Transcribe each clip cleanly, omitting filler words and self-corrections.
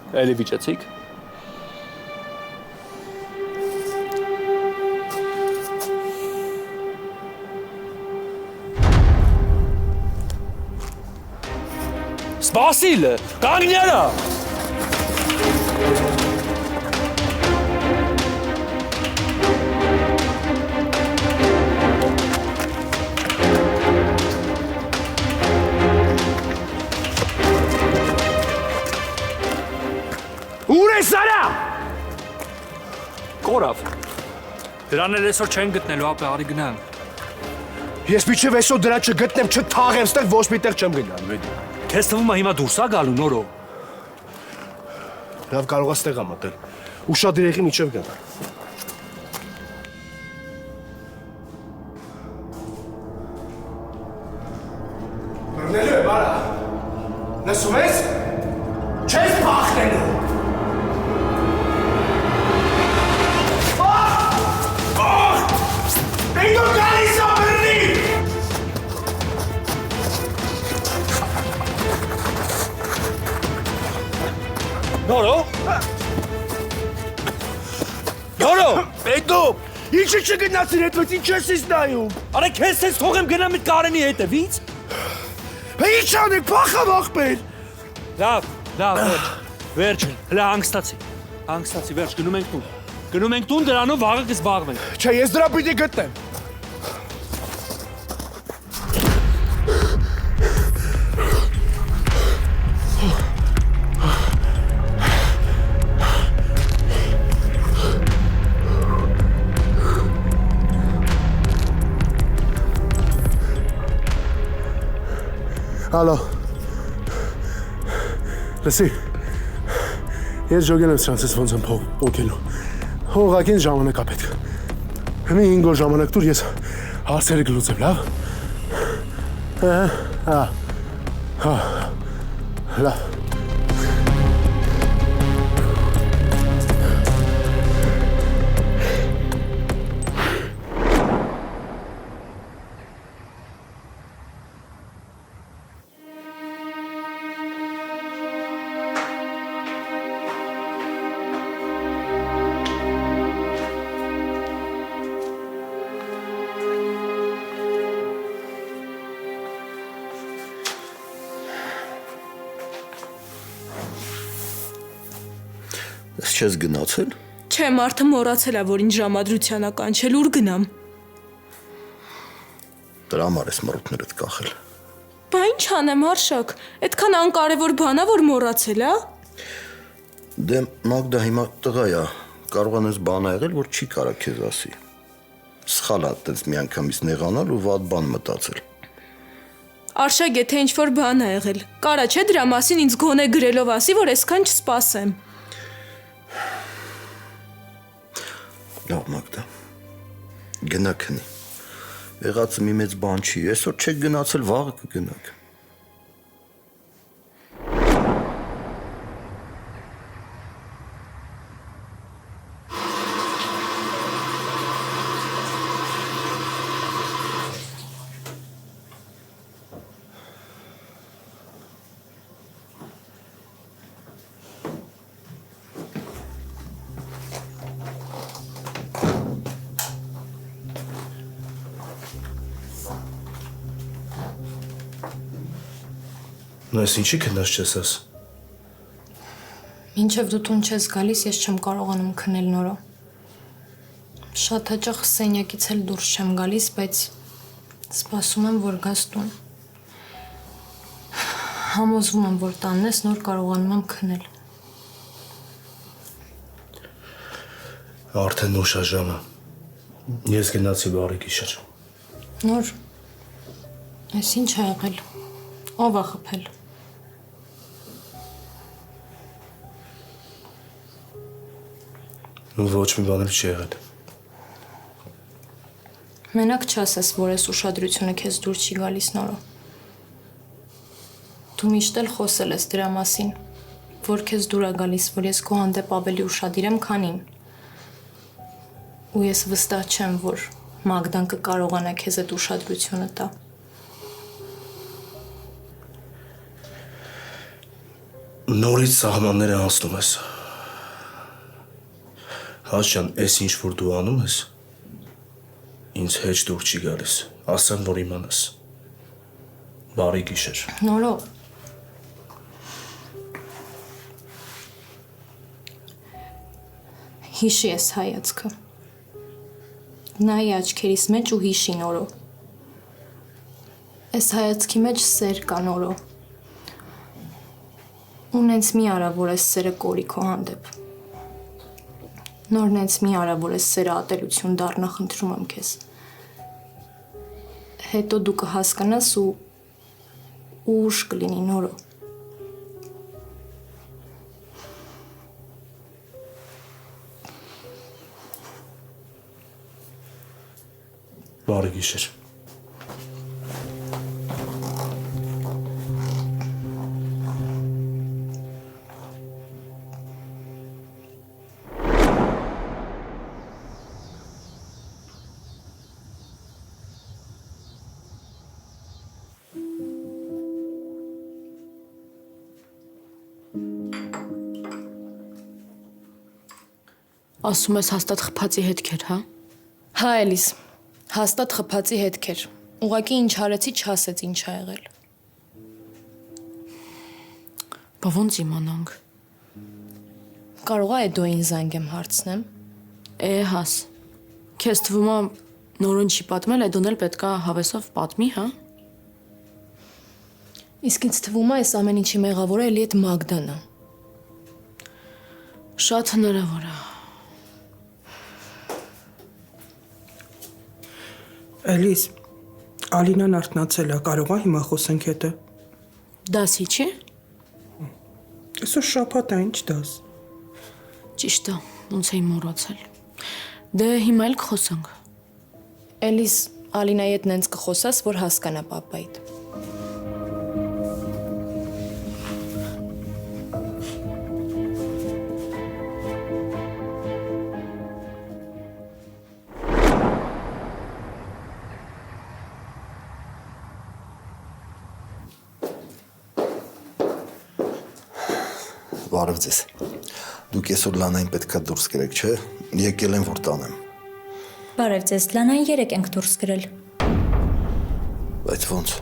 Էլի վիճեցիք։ Սպասիլ, կանգնյարա։ Ուր ես արա։ Կորավ։ Դրաներ այսօր չեն գտնելու, ապա արի գնանք։ Ես միջև այսօր դրա չգտնեմ, չթաղեմ, ստեղ ոչ մի տեղ չեմ գնալ։ Քեզ թվում է հիմա դուրս է գալու նորո։ Լավ կարող ես տեղա մտել։ Ուշադիր եղի միջև գնալ։ Բռնելու եմ, արա։ Լսում ես։ Չես փախնելու։ Ինքո գալիս է բռնի։ Նորո։ Նորո։ Պետո, ինչի չգնացիր հետվեց, ինչ ես ես նայում։ Արա քեզ ես թողեմ գնամ այդ Կարենի հետևից։ Ինչ անեք, փախավ աղբեր։ Լավ, վերջ, հլա հանգստացի, վերջ, գնում ենք տուն։ Գնում ենք տուն, դրանով վաղը կզբաղվենք։ Չէ, ես դրա պիտի գտնեմ։ Ալո։ Լսի։ Ես ժոգել եմ սրանցից ոնց եմ պոկելու։ Հողակին ժամանակ ա պետք։ Մի 5 օր ժամանակ տուր ես հարցերը կլուծեմ, լավ։ Լավ։ Ես չես գնացել։ Չէ, մարդը մոռացել է, որ ինձ ժամադրության ա կանչել, ուր գնամ։ Դրա համար ես մռութներդ կախել։ Բա ինչ անեմ, Արշակ, այդքան անկարևոր բան ա, որ մոռացել ա։ Դե Մագդա հիմա տղա է, կարող անես բան ա եղել, որ չի կարա քեզ ասի։ Սխալ ա այդպես մի անգամից նեղանալ ու վատ բան մտածել։ Արշակ, եթե ինչ-որ բան ա եղել, կարա չէ դրա մասին ինձ գոնե գրելով ասի, որ այսքան չսպասեմ։ Լավ Մագդա, գնա քնի, եղածը մի մեծ բան չի, այսօր չեք գնացել, վաղը կգնաք։ Նո ես ինչի քնած չես աս։ Մինչև դու տուն չես գալիս, ես չեմ կարողանում քնել նորո։ Շատ հաճախ սենյակից էլ դուրս չեմ գալիս, բայց սպասում եմ, որ գաս տուն։ Համոզվում եմ, որ տանն ես, նոր կարողանում եմ քնել։ Արդեն ուշ ա ժամը։ Ես գնացի բարի գիշեր։ Նոր, այս ինչ ա եղել, ով ա խփել։ Ոչ մի բան էլ չի եղել։ Մենակ չասես, որ այս ուշադրությունը քեզ դուր չի գալիս նորո։ Դու միշտ էլ խոսել ես դրա մասին, որ քեզ դուր ա գալիս, որ ես քո հանդեպ ավելի ուշադիր եմ, քան ինձ։ Ու ես վստահ չեմ, որ Մագդան կկարողանա քեզ այդ ուշադրությունը տա։ Նորից սահմանները անցնում ես։ Հաշյան, այս ինչ որ դու անում ես, ինձ հեչ դուր չի գալիս, ասեմ, որ իմանաս։ Բարի գիշեր։ Նորո։ Հիշի ես հայացքը։ Նայի աչքերիս մեջ ու հիշի նորո։ Այս հայացքի մեջ սեր կա նորո։ Ու նենց մի արա, որ այս սերը կորի քո հանդեպ։ Նոր նենց մի արա, որ այս սերը ատելություն դառնա, խնդրում եմ քեզ։ Հետո դու կհասկանաս ու ուշ կլինի նորո։ Բարի գիշեր։ Ասում ես հաստատ խփածի հետքեր, հա? Հա, Էլիս, հաստատ խփածի հետքեր։ Ուղղակի ինչ արեցի չասեց ինչ ա եղել։ Բա ոնց իմանանք։ Կարող է Էդոյին զանգեմ հարցնեմ։ Հաս։ Քեզ թվում է նորոն չի պատմել, Էդոն էլ պետքա հավեսով պատմի, հա? Իսկ ինձ թվում է այս ամեն ինչի մեղավորը էլի այդ Մագդան է։ Շատ հնարավոր է։ Էլիս, Ալինան արթնացել է, կարող է հիմա խոսենք հետը։ Դասի չի։ Այսօր շաբաթ է, ինչ դաս։ Ճիշտ է, ոնց էի մոռացել։ Դե հիմա էլ կխոսենք։ Էլիս, Ալինայի հետ նենց կխոսաս, որ հասկանա պապայիդ։ Բարև ձեզ։ Դուք այսօր Լանային պետքա դուրս գրեք, չէ՞։ Եկել եմ որ տանեմ։ Բարև ձեզ, Լանային 3 ենք դուրս գրել։ Բայց ոնց։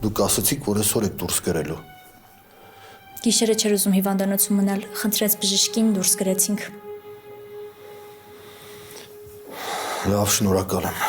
Դուք ասացիք, որ այսօր եք դուրս գրելու։ Գիշերը չէր ուզում հիվանդանոցում մնալ, խնդրեց բժշկին դուրս գրեցինք։ Լավ, շնորհակալ եմ։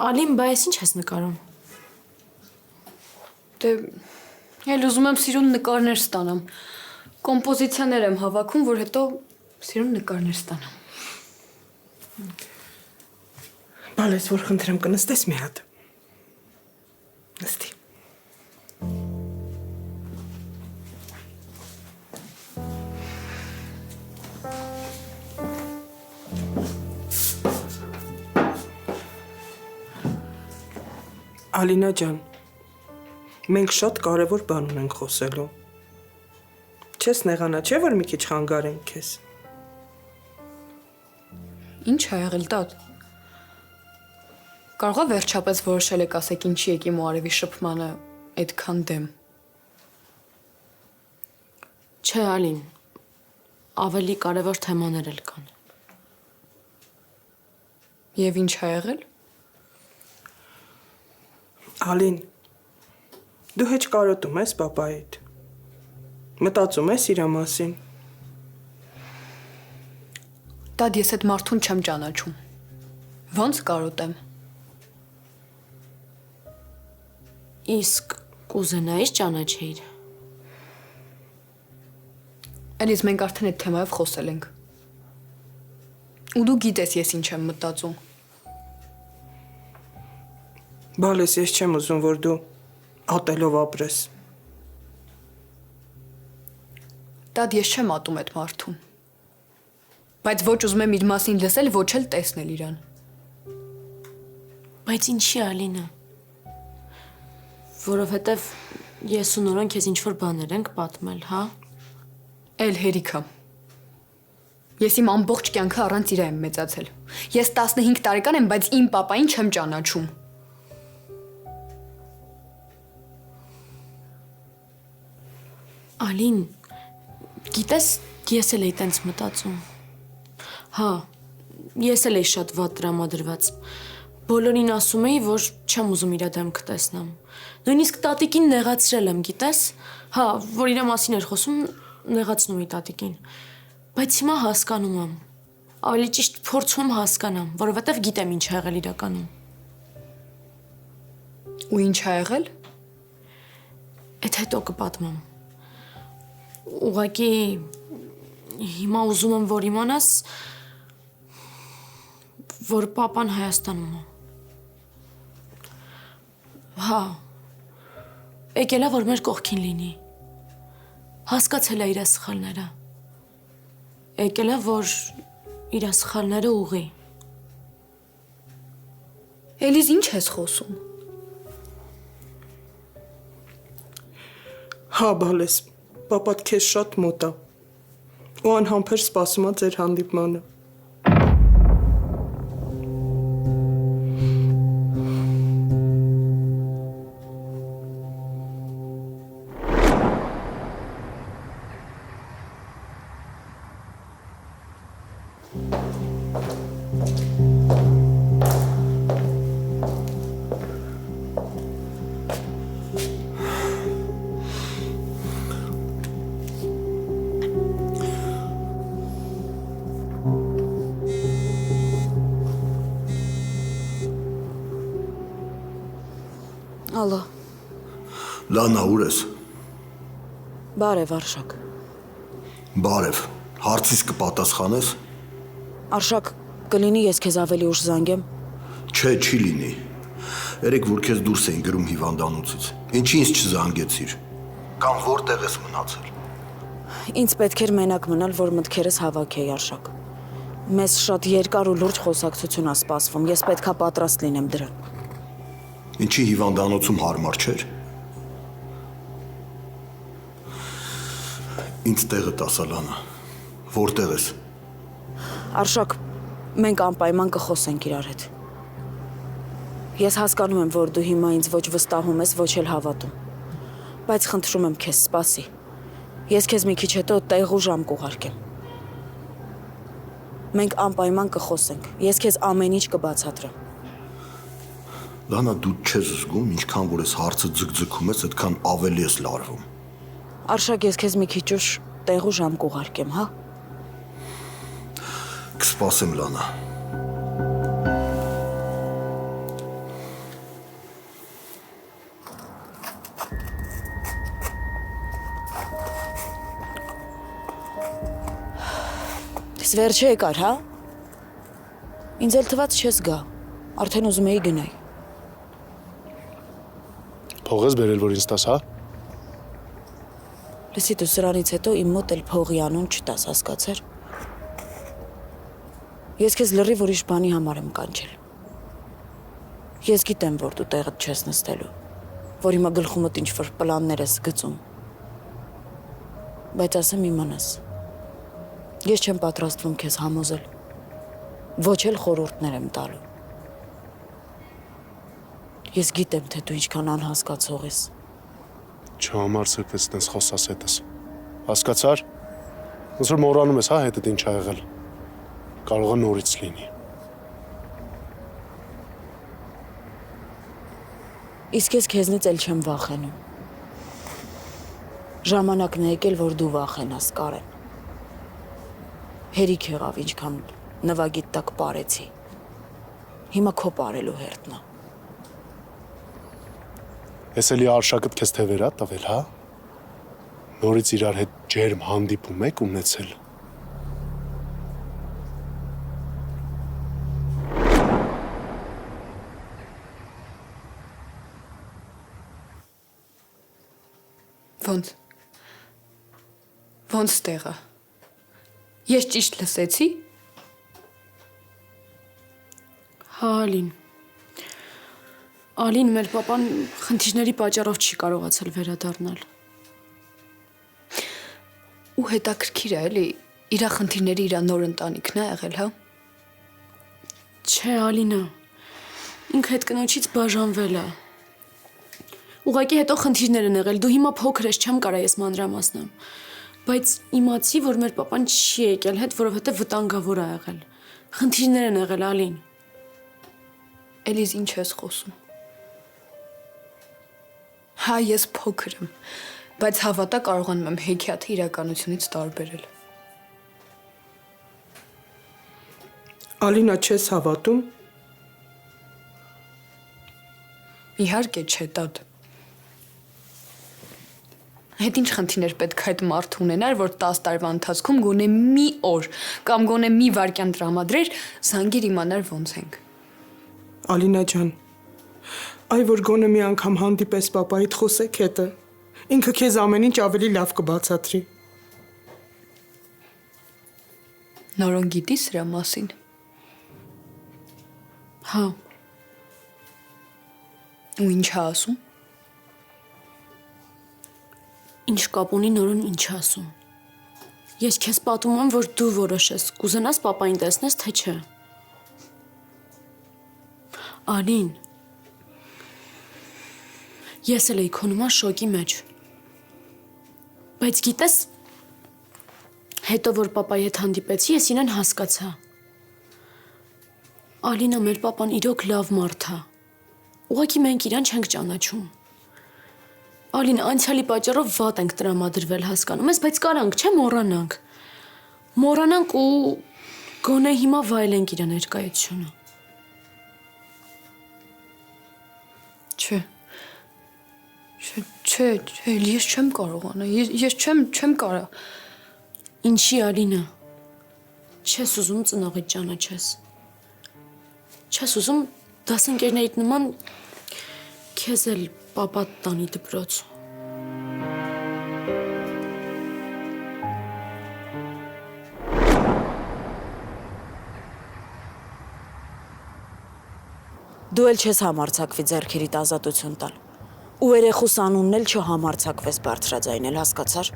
Ալին, բա ես ինչ ես նկարում։ Դե էլ ուզում եմ սիրուն նկարներ ստանամ։ Կոմպոզիցիաներ եմ հավաքում, որ հետո սիրուն նկարներ ստանամ։ Բալես, որ խնդրեմ կնստես մի հատ։ Նստի։ Ալինա ջան, մենք շատ կարևոր բան ունենք խոսելու։ Չես նեղանա, չէ՞ որ մի քիչ խանգարենք քեզ։ Ինչ ա եղել տատ։ Կարող է վերջապես որոշել եք ասեք ինչի եք իմ ու Արևի շփմանը այդքան դեմ։ Չէ, Ալին, ավելի կարևոր թեմաներ էլ կան։ Եվ ինչ ա եղել։ Ալին, դու հեչ կարոտում ես պապայիդ։ Մտածում ես իրա մասին։ Տադ ես այդ մարդուն չեմ ճանաչում։ Ոնց կարոտեմ։ Իսկ կուզենայիս ճանաչեիր։ Էլիս մենք արդեն այդ թեմայով խոսել ենք։ Ու դու գիտես ես ինչ եմ մտածում։ Բալես, ես չեմ ուզում, որ դու ատելով ապրես։ Դad ես չեմ ատում այդ մարդուն։ Բայց ոչ ուզում եմ իր մասին լսել, ոչ էլ տեսնել իրան։ Բայց ինչի Ալինա։ Որովհետև ես ու Նորան քեզ ինչ-որ բաներ ենք պատմել, հա։ Էլ հերիքա։ Ես իմ ամբողջ կյանքը առանց իրա եմ մեծացել։ Ես 15 տարեկան եմ, բայց իմ պապային չեմ ճանաչում։ Ալին, գիտես, ես էլ էի տենց մտածում։ Հա, ես էլ էի շատ վատ տրամադրված։ Բոլորին ասում էի, որ չեմ ուզում իրա դեմքը տեսնամ։ Նույնիսկ տատիկին նեղացրել եմ, գիտես։ Հա, որ իրա մասին էր խոսում, նեղացնում էի տատիկին։ Բայց հիմա հասկանում եմ։ Ավելի ճիշտ փորձում եմ հասկանամ, որովհետև գիտեմ ինչ ա եղել իրականում։ Ու ինչ ա եղել։ Այդ հետո կպատմեմ։ Ուղղակի հիմա ուզում եմ, որ իմանաս, որ պապան Հայաստանում է։ Հա, եկել է, որ մեր կողքին լինի։ Հասկացել է իր սխալները։ Եկել է, որ իր սխալները ուղղի։ Էլիզ ինչ ես խոսում։ Հա, Բալես, պապատ քեզ շատ մոտ է։ Ու անհամբեր սպասում է ձեր հանդիպմանը։ Ալո, Լանա, ուր ես։ բարև Արշակ։ Բարև, հարցիս կպատասխանես։ Արշակ, կլինի ես քեզ ավելի ուշ զանգեմ։ Չէ, չի լինի։ Երեք որ քեզ դուրս էին գրում հիվանդանոցից։ Ինչի ինձ չզանգեցիր։ Կամ որտեղ ես մնացել։ Ինձ պետք էր մենակ մնալ, որ մտքերս հավաքեի, Արշակ։ Մեզ շատ երկար ու լուրջ խոսակցություն ա սպասվում։ Ես պետքա պատրաստ լինեմ դրան։ Ինչի հիվանդանոցում հարմար չէր։ Ինձ տեղը տասա, Լանա։ Որտեղ ես։ Արշակ, մենք անպայման կխոսենք իրար հետ։ Ես հասկանում եմ, որ դու հիմա ինձ ոչ վստահում ես, ոչ էլ հավատում։ Բայց խնդրում եմ քեզ, սպասի։ Ես քեզ մի քիչ հետո տեղ ու ժամ կուղարկեմ։ Մենք անպայման կխոսենք։ Ես քեզ ամեն ինչ կբացատրեմ։ Լանա, դու չես զգում, ինչքան որ ես հարցը ձգձգում ես, այդքան ավելի ես լարվում։ Արշակ, ես քեզ մի քիչ ուշ տեղ ու ժամ կուղարկեմ, հա։ Կսպասեմ, Լանա։ Ես վերջը եկար, հա։ Ինձ էլ թված չես գա։ Արդեն ուզում էի գնայ։ Փող ես բերել, որ ինձ տաս, հա։ Լսի, դու սրանից հետո իմ մոտ էլ փողի անուն չտաս, հասկացար։ Ես քեզ լրիվ ուրիշ բանի համար եմ կանչել։ Ես գիտեմ, որ դու տեղդ չես նստելու, որ հիմա գլխումդ ինչ-որ պլաններ ես գծում։ Բայց ասեմ իմանաս։ Ես չեմ պատրաստվում քեզ համոզել։ Ոչ էլ խորհուրդներ եմ տալու։ Ես գիտեմ, թե դու ինչքան անհասկացող ես։ Չհամարցրկվես տես խոսաս հետս։ Հասկացար։ Ոնց որ մոռանում ես, հա, հետդ ինչ ա եղել։ Կարող է նորից լինի։ Իսկ ես քեզնից էլ չեմ վախենում։ Ժամանակն է եկել, որ դու վախենաս, Կարեն։ Հերիք եղավ, ինչքան նվագիտ տակ պարեցի։ Հիմա քո պարելու հերթն է։ Ես էլի Արշակդ քեզ թե վերա տվել, հա? Նորից իրար հետ ջերմ հանդիպում եք ունեցել։ Ոնց տեղը։ Ես ճիշտ լսեցի։ Հա, Ալին մեր պապան խնդիրների պատճառով չի կարողացել վերադառնալ։ Ու հետաքրքիր է, էլի, իրա խնդիրների իրա նոր ընտանիքն է եղել, հա։ Չէ, Ալինա, ինքը հետ կնոջից բաժանվել է։ Ուղղակի հետո խնդիրներ են եղել, դու հիմա փոքր ես, չեմ կարա ես մանրամասնեմ, բայց իմացի, որ մեր պապան չի եկել հետ, որովհետև վտանգավոր է եղել։ Խնդիրներ են եղել, Ալին։ Էլիզ ինչ ես խոսում։ Հա, ես փոքր եմ, բայց հավատա կարողանում եմ հեքիաթը իրականությունից տարբերել։ Ալինա, չես հավատում։ Իհարկե չէ, տատ։ Հետ ինչ խնդիրներ պետք է այդ մարդը ունենար, որ 10 տարվա ընթացքում գոնե մի օր կամ գոնե մի վայրկյան տրամադրեր, զանգեր իմանար ոնց ենք։ Ալինա ջան, այ որ գոնե մի անգամ հանդիպես պապայիդ խոսեք հետը, ինքը քեզ ամեն ինչ ավելի լավ կբացատրի։ Նորոն գիտի սրա մասին։ Հա։ Ու ինչ է ասում։ Ինչ կապ ունի Նորոն ինչ ասում։ Ես քեզ պատմում եմ, որ դու որոշես, կուզենաս պապային տեսնես, թե չէ։ Ալին, ես էլ էի քո նման շոկի մեջ։ Բայց գիտես, հետո որ պապայի հետ հանդիպեցի, ես իրեն հասկացա։ Ալինա, մեր պապան իրոք լավ մարդ է։ Ուղղակի մենք իրան չենք ճանաչում։ Ալին, անցյալի պատճառով վատ ենք տրամադրվել, հասկանում ես, բայց կարանք, չէ՞ մոռանանք։ Մոռանանք ու գոնե հիմա վայելենք իր ներկայությունը։ Չէ, ես չեմ կարողանա, ես չեմ կարա։ Ինչի, Ալինա, չես ուզում ծնողիդ ճանաչես։ Չես ուզում դասընկերներիդ նման քեզ էլ պապատ տանի դպրոց։ Դու էլ չես համարձակվի ձեռքերիդ ազատություն տալ։ Ու երեխուս անունն էլ չհամարձակվես բարձրաձայնել, հասկացար։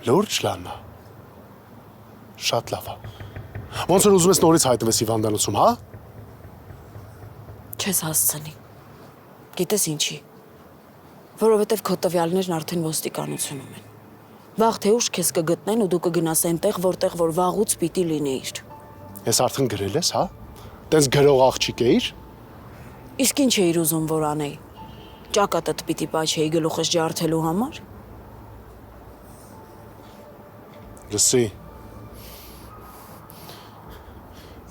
Լուրջ Լանա։ Շատ լավ է։ Ոնց որ ուզում ես նորից հայտնվես հիվանդանոցում, հա։ Չես հասցնի։ Գիտես ինչի։ Որովհետև քո տվյալներն արդեն ոստիկանությունում են։ Վաղ թե ուշ քեզ կգտնեն ու դու կգնաս այնտեղ, որտեղ որ վաղուց պիտի լինեիր։ Ես արդեն գրել ես, հա։ Տենց գրող աղջիկ էիր։ Իսկ ինչ էիր ուզում որ անեի։ Ճակատդ պիտի պաչեի գլուխս ջարդելու համար։ Լսի։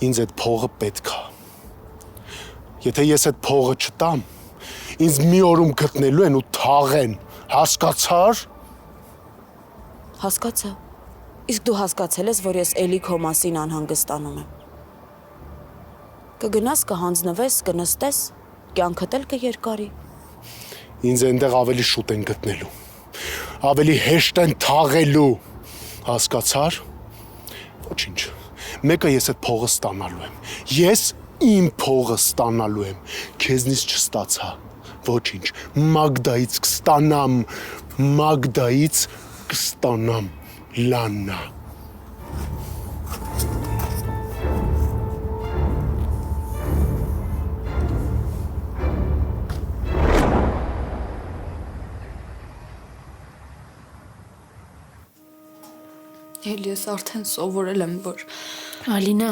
Ինձ այդ փողը պետք է։ Եթե ես այդ փողը չտամ, ինձ մի օրում գտնելու են ու թաղեն, հասկացար։ Հասկացա։ Իսկ դու հասկացել ես, որ ես էլի քո մասին անհանգստանում եմ։ Կգնաս, կհանձնվես, կնստես, կյանքդ էլ կերկարի։ Ինձ այնտեղ ավելի շուտ են գտնելու։ Ավելի հեշտ են թաղելու, հասկացար։ Ոչինչ։ Մեկը ես այդ փողը ստանալու եմ։ Ես իմ փողը ստանալու եմ, քեզնից չստացա, ոչինչ, Մագդայից կստանամ, Լանա։ Էլ ես արդեն սովորել եմ, որ… Ալինա,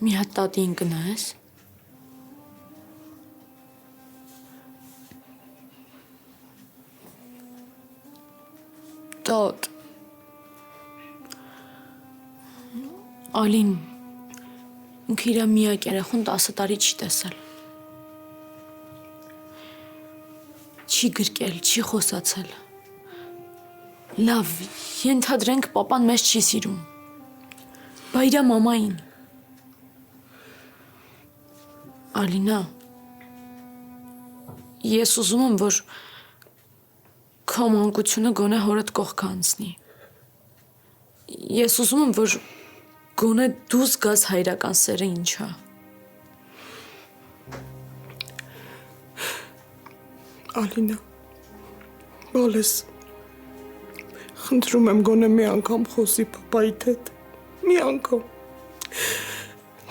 մի հատ տատին կնայես։ Տատ։ Ալին, ինքը իր միակ երեխուն 10 տարի չի տեսել։ Չի գրկել, չի խոսացել։ Լավ, ենթադրենք պապան մեզ չի սիրում։ Բա իր մամային։ Ալինա, ես ուզում եմ, որ քո մանկությունը գոնե հորդ կողքը անցնի։ Ես ուզում եմ, որ գոնե դու զգաս հայրական սերը ինչ է։ Ալինա, բալես, խնդրում եմ գոնե մի անգամ խոսի պապայիդ հետ, մի անգամ։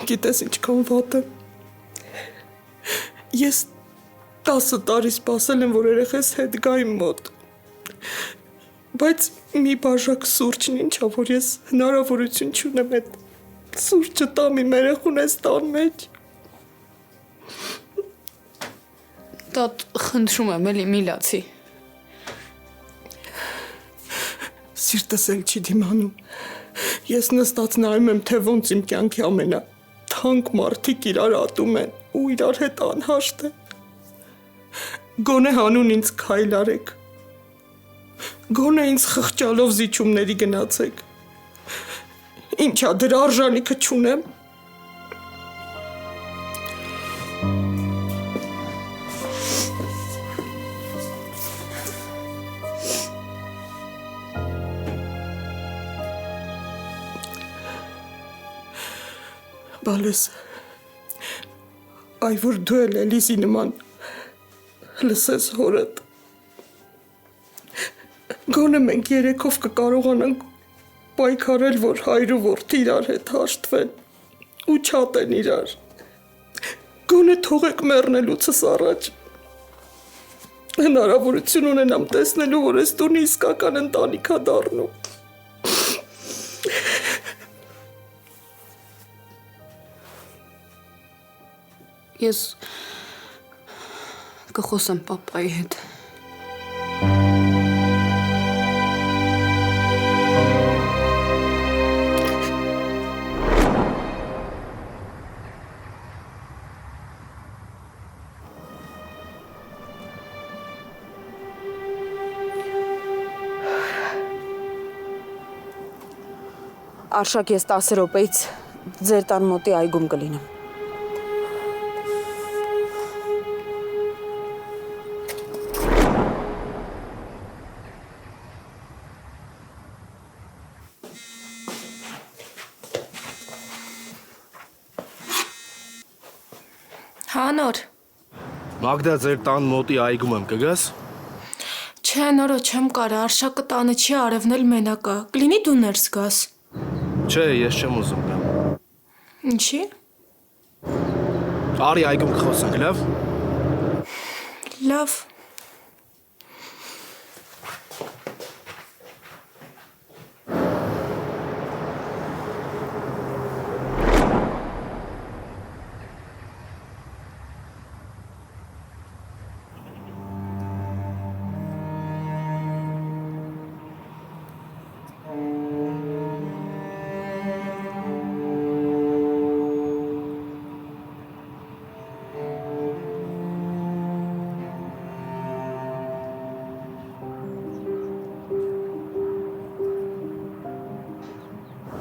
Գիտես ինչքան վատ եմ։ Ես 10 տարի սպասել եմ, որ երեխես հետ գա իմ մոտ։ Բայց մի բաժակ սուրճն ինչա, որ ես հնարավորություն չունեմ այդ սուրճը տամ իմ երեխուն ես տան մեջ։ Տատ խնդրում եմ էլի մի լացի։ Սիրտս էլ չի դիմանում։ Ես նստած նայում եմ, թե ոնց իմ կյանքի ամենա թանկ մարդիկ իրար ատում են ու իրար հետ անհաշտ են։ Գոնե հանուն ինձ քայլ արեք։ Գոնե ինձ խղճալով զիջումների գնացեք։ Ինչա դրա արժանիքը չունեմ։ Բալես, այ որ դու էլ Էլիզի նման լսես հորդ։ Գոնե մենք երեքով կկարողանանք պայքարել, որ հայր ու որդի իրար հետ հաշտվեն ու չատեն իրար։ Գոնե թողեք մեռնելուցս առաջ։ Հնարավորություն ունենամ տեսնելու, որ ես տունի իսկական ընտանիք ա դառնում։ Ես կխոսեմ պապայի հետ։ Արշակ, ես 10 րոպեից ձեր տան մոտի այգում կլինեմ։ Հա, նոր։ Մագդա, ձեր տան մոտի այգում եմ, կգաս։ Չէ, նորո չեմ կարա, Արշակը տանը չի, Արևն էլ մենակ ա։ Կլինի դու ներս գաս։ Չէ, ես չեմ ուզում գամ։ Ինչի։ Արի այգում կխոսենք, լավ։ Լավ։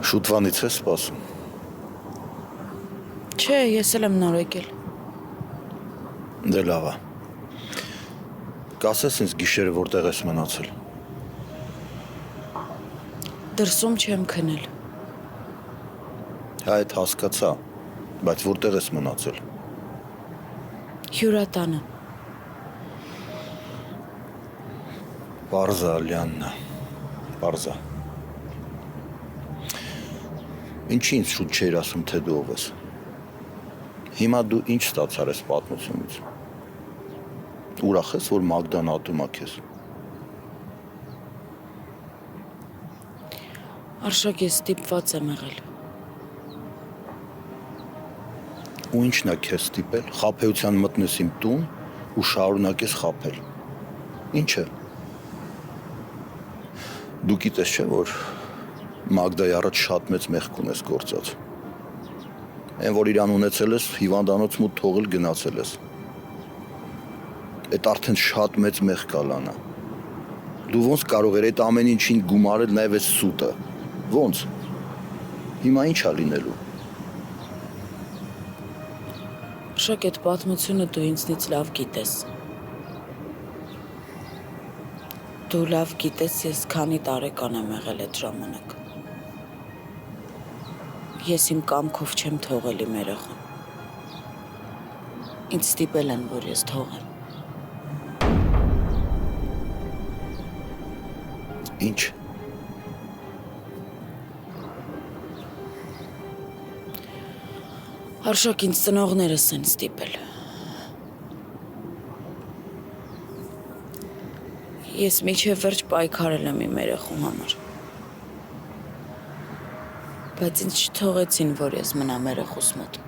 Շուտվանից ես սպասում։ Չէ, ես էլ եմ նոր եկել։ Դե լավ է։ Կասես ինձ գիշերը որտեղ ես մնացել։ Դրսում չեմ քնել։ Հա, այդ հասկացա, բայց որտեղ ես մնացել։ Հյուրատանը։ Պարզա, Լիաննա, պարզա։ Ինչի ինձ շուտ չէր ասում, թե դու ով ես։ Հիմա դու ինչ ստացար ես պատմությունից։ Ուրախ ես, որ Մագդան ատում ա քեզ։ Արշակ, ես ստիպված եմ եղել։ Ու ինչն է քեզ ստիպել, խաբեության մտնես իմ տուն ու շարունակես խաբել։ Ինչ է։ Դու գիտես չէ, որ Մագդայի առաջ շատ մեծ մեղք ունես գործած։ Այն որ իրան ունեցել ես, հիվանդանոց մոտ թողել գնացել ես։ Այդ արդեն շատ մեծ մեղք կալանա։ Դու ոնց կարող էր այդ ամեն ինչին գումարել նաև այս սուտը։ Ոնց։ Հիմա ի՞նչ է լինելու։ Շակ այդ պատմությունը դու ինձնից լավ գիտես։ Դու լավ գիտես ես քանի տարեկան եմ եղել այդ ժամանակ։ Ես իմ կամքով չեմ թողել իմ երեխան։ Ինձ ստիպել են, որ ես թողեմ։ Ինչ։ Արշակ ինձ ծնողներս են ստիպել։ Ես միջև վերջ պայքարել եմ իմ երեխու համար։ Բայց ինձ չթողեցին, որ ես մնամ երեխուս մոտ։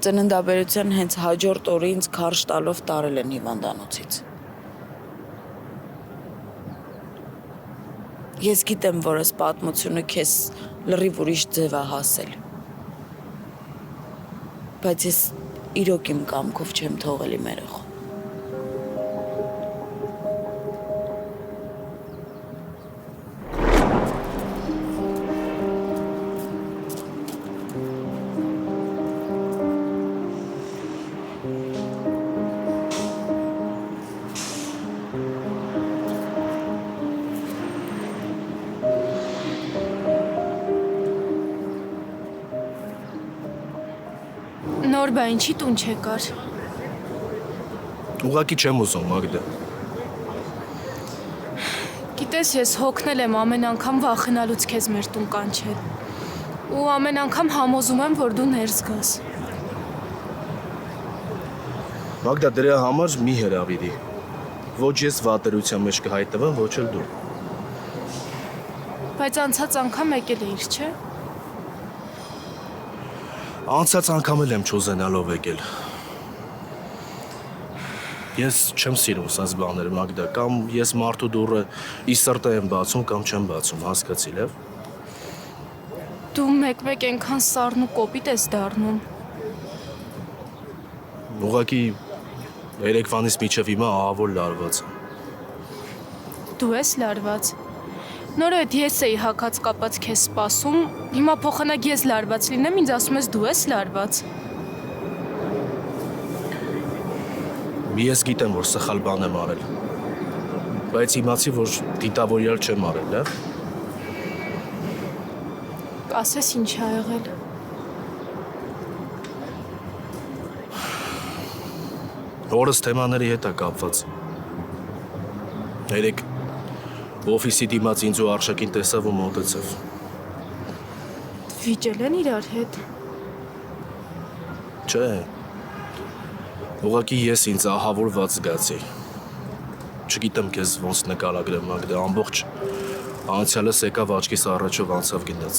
Ծննդաբերության հենց հաջորդ օրը ինձ քարշ տալով տարել են հիվանդանոցից։ Ես գիտեմ, որ այս պատմությունը քեզ լրիվ ուրիշ ձև է հասել։ Բայց ես իրոք իմ կամքով չեմ թողել իմ երեխան։ Նոր բա ինչի տուն չեկար։ Ուղղակի չեմ ուզում, Մագդա։ Գիտես, ես հոգնել եմ ամեն անգամ վախենալուց քեզ մեր տուն կանչել։ Ու ամեն անգամ համոզում եմ, որ դու ներս գաս։ Մագդա, դրա համար մի հրավիրի։ Ոչ ես վատերության մեջ կհայտնվեմ, ոչ էլ դու։ Բայց անցած անգամ եկել էիր, չէ՞։ Անցած անգամ էլ եմ չուզենալով եկել։ Ես չեմ սիրում սաս բաները, Մագդա, կամ ես մարդու դուռը ի սրտե եմ բացում, կամ չեմ բացում, հասկացի՞լ ե՞վ։ Դու մեկ-մեկ այնքան սառն ու կոպիտ ես դառնում։ Ուղղակի երեկվանից մինչև հիմա ահավոր լարված եմ։ Դու ես լարված։ Նոր այդ ես էի հակած կապած քեզ սպասում, հիմա փոխանակ ես լարված լինեմ, ինձ ասում ես դու ես լարված։ Ես գիտեմ, որ սխալ բան եմ արել, բայց իմացի, որ դիտավորյալ չեմ արել, լավ։ Ասես ինչ ա եղել։ Որս թեմաների հետ է կապված։ Երեք օֆիսի դիմաց ինձ ու Արշակին տեսավ ու մոտեցավ։ Վիճել են իրար հետ։ Չէ։ Ուղղակի ես ինձ ահավորված զգացի։ Չգիտեմ քեզ ոնց նկարագրեմ, Մագդա, ամբողջ անցյալս եկավ աչքիս առաջով անցավ գնաց։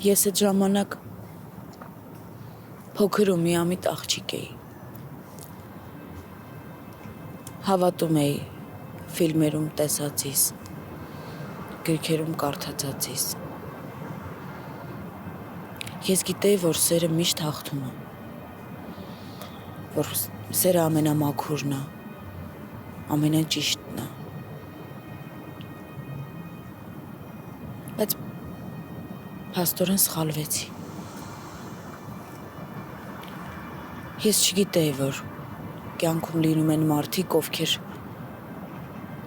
Ես այդ ժամանակ փոքր ու միամիտ աղջիկ էի։ Հավատում էի ֆիլմերում տեսածիս, գրքերում կարդացածիս։ Ես գիտեի, որ սերը միշտ հաղթում է, որ սերը ամենամաքուրն է, ամենաճիշտն է։ Բայց փաստորեն սխալվեցի։ Ես չգիտեի, որ կյանքում լինում են մարդիկ, ովքեր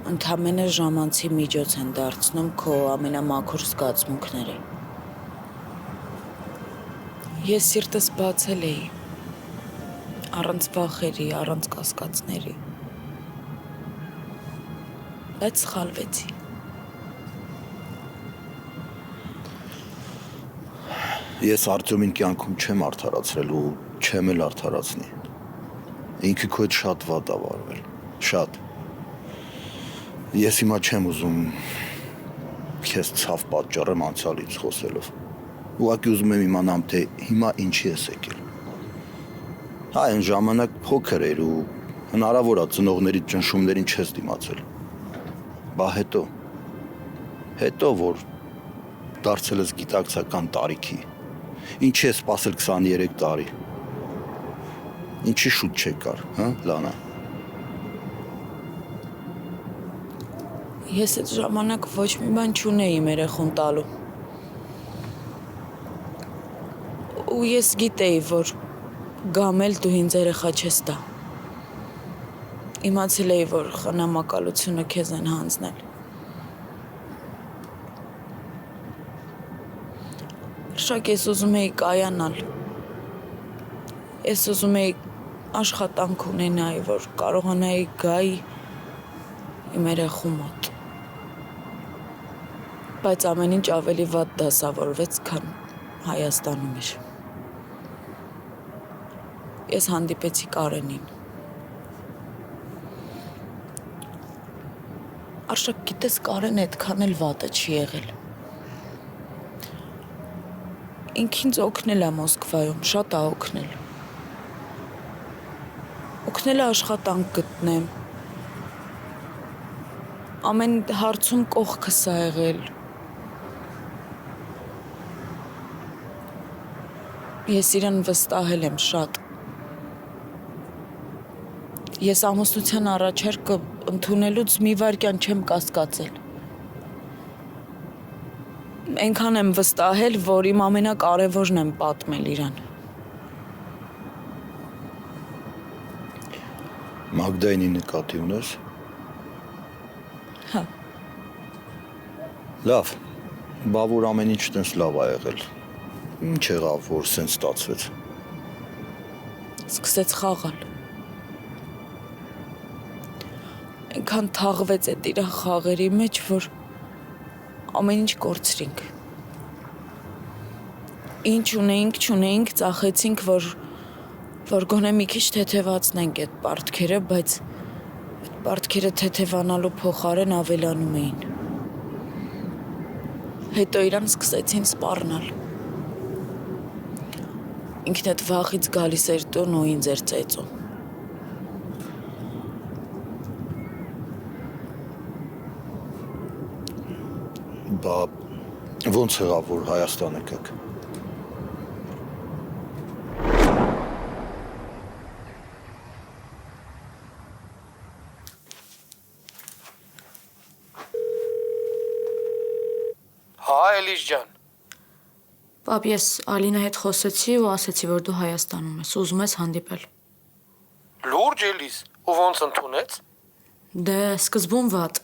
ընդամենը ժամանցի միջոց են դարձնում քո ամենամաքուր զգացմունքները։ Ես սիրտս բացել էի, առանց վախերի, առանց կասկածների, բայց սխալվեցի։ Ես Արտյոմին կյանքում չեմ արդարացրել ու չեմ էլ արդարացնի։ Ինքը քո հետ շատ վատ ա վարվել, շատ։ Ես հիմա չեմ ուզում քեզ ցավ պատճառեմ անցյալից խոսելով։ Ուղղակի ուզում եմ իմանամ, թե հիմա ինչի ես եկել։ Հա, այն ժամանակ փոքր էր ու հնարավոր է ծնողների ճնշումներին չես դիմացել։ Բա հետո որ դարձել ես գիտակցական տարիքի, ինչի ես սպասել 23 տարի, ինչի շուտ չեկար, հա, Լանա։ Ես այդ ժամանակ ոչ մի բան չունեի իմ երեխուն տալու։ Ու ես գիտեի, որ գամել դու ինձ երեխա չես տա։ Իմացել էի, որ խնամակալությունը քեզ են հանձնել։ Շակ ես ուզում էի կայանալ։ Ես ուզում էի աշխատանք ունենայի, որ կարողանայի գայի իմ երեխու մոտ։ Բայց ամեն ինչ ավելի վատ դասավորվեց, քան Հայաստանում էր։ Ես հանդիպեցի Կարենին։ Արշակ, գիտես, Կարենը այդքան էլ վատը չի եղել։ Ինք ինձ օգնել է Մոսկվայում, շատ է օգնել։ Օգնել է աշխատանք գտնեմ։ Ամեն հարցում կողքս է եղել։ Ես իրան վստահել եմ շատ։ Ես ամուսնության առաջարկը ընդունելուց մի վայրկյան չեմ կասկածել։ Այնքան եմ վստահել, որ իմ ամենակարևորն եմ պատմել իրան։ Մագդայինի նկատի ունես։ Հա։ Լավ, բա որ ամեն ինչ տենց լավ ա եղել։ Ինչ եղավ, որ սենց ստացվեց։ Սկսեց խաղալ։ Այնքան թաղվեց այդ իր խաղերի մեջ, որ ամեն ինչ կորցրինք։ Ինչ ունեինք, չունեինք, ծախեցինք, որ գոնե մի քիչ թեթևացնենք այդ պարտքերը, բայց այդ պարտքերը թեթևանալու փոխարեն ավելանում էին։ Հետո իրան սկսեցին սպառնալ։ Ինքն այդ վախից գալիս էր տուն ու ինձ էր ծեծում։ Բա ոնց եղավ, որ Հայաստան եկաք։ Հա, Էլիս ջան։ Պապ, ես Ալինայի հետ խոսեցի ու ասեցի, որ դու Հայաստանում ես, ուզում ես հանդիպել։ Լուրջ Էլիս, ու ոնց ընդունեց։ Դե, սկզբում վատ,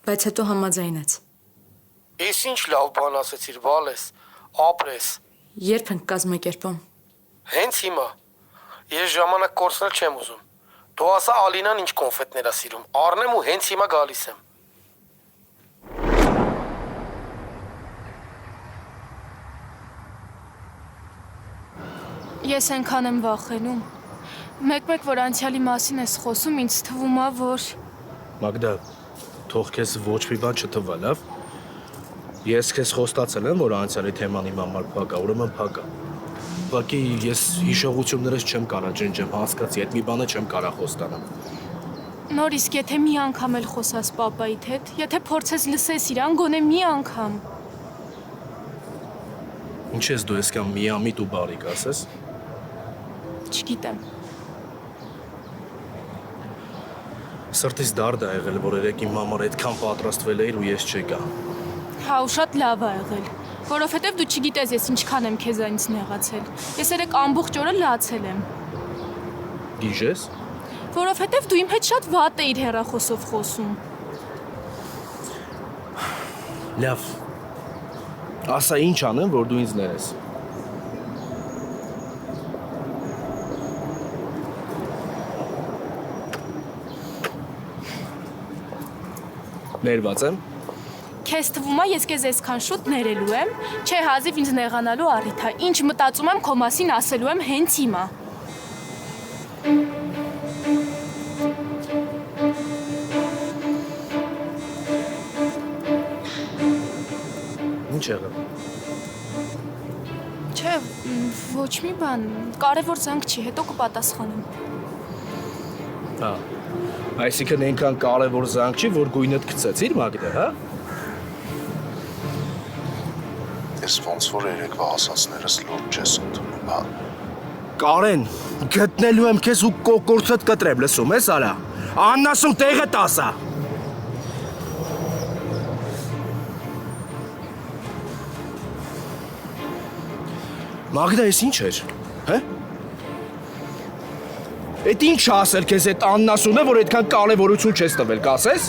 բայց հետո համաձայնեց։ Ես ինչ լավ բան ասեցիր, բալես, ապրես։ Երբ ենք կազմակերպում։ Հենց հիմա։ Ես ժամանակ կորցնել չեմ ուզում։ Դու ասա Ալինան ինչ կոնֆետներ ա սիրում, առնեմ ու հենց հիմա գալիս եմ։ Ես այնքան եմ վախենում։ Մեկ-մեկ որ անցյալի մասին ես խոսում, ինձ թվում է, որ Մագդա, թող քեզ ոչ մի բան չթվա, լավ։ Ես քեզ խոստացել եմ, որ անցյալի թեման իմ համար փակ է, ուրեմն փակ է։ Ուղղակի ես հիշողություններս չեմ կարա ջնջեմ, հասկացի, այդ մի բանը չեմ կարա խոստանամ։ նոր իսկ եթե մի անգամ էլ խոսաս պապայիդ հետ, եթե փորձես լսես իրան, գոնե մի անգամ։ Ինչ ես դու ես կամ միամիտ ու բարիք ասես։ Չգիտեմ։ Սրտից դարդ ա եղել, որ երեք իմ համար այդքան պատրաստվել էիր ու ես չեկա։ Հա, ու շատ լավ ա եղել, որովհետև դու չգիտես ես ինչքան եմ քեզանից նեղացել։ Ես երեք ամբողջ օրը լացել եմ։ Գիժես։ Որովհետև դու իմ հետ շատ վատ էիր հեռախոսով խոսում։ Լավ։ Ասա ինչ անեմ, որ դու ինձ ներես։ Ներված եմ։ Քեզ թվում է ես քեզ այսքան շուտ ներելու եմ, չէ հազիվ ինձ նեղանալու առիթ է։ Ինչ մտածում եմ քո մասին ասելու եմ հենց հիմա։ Ինչ եղավ։ Չէ, ոչ մի բան, կարևոր զանգ չի, հետո կպատասխանեմ։ Հա։ Այսինքն այնքան կարևոր զանգ չի, որ գույնդ գցեցիր Մագդա, հա? Ես ոնց որ երեկվա ասածներս լուրջ չես ընդունում, հա։ Կարեն, գտնելու եմ քեզ ու կոկորցդ կտրեմ, լսում ես, արա։ Աննասում տեղը տասա։ Մագդա, ես ինչ էր, հա? Էդ ինչ ասել քեզ այդ աննասունը, որ այդքան կարևորություն չես տվել, կասես։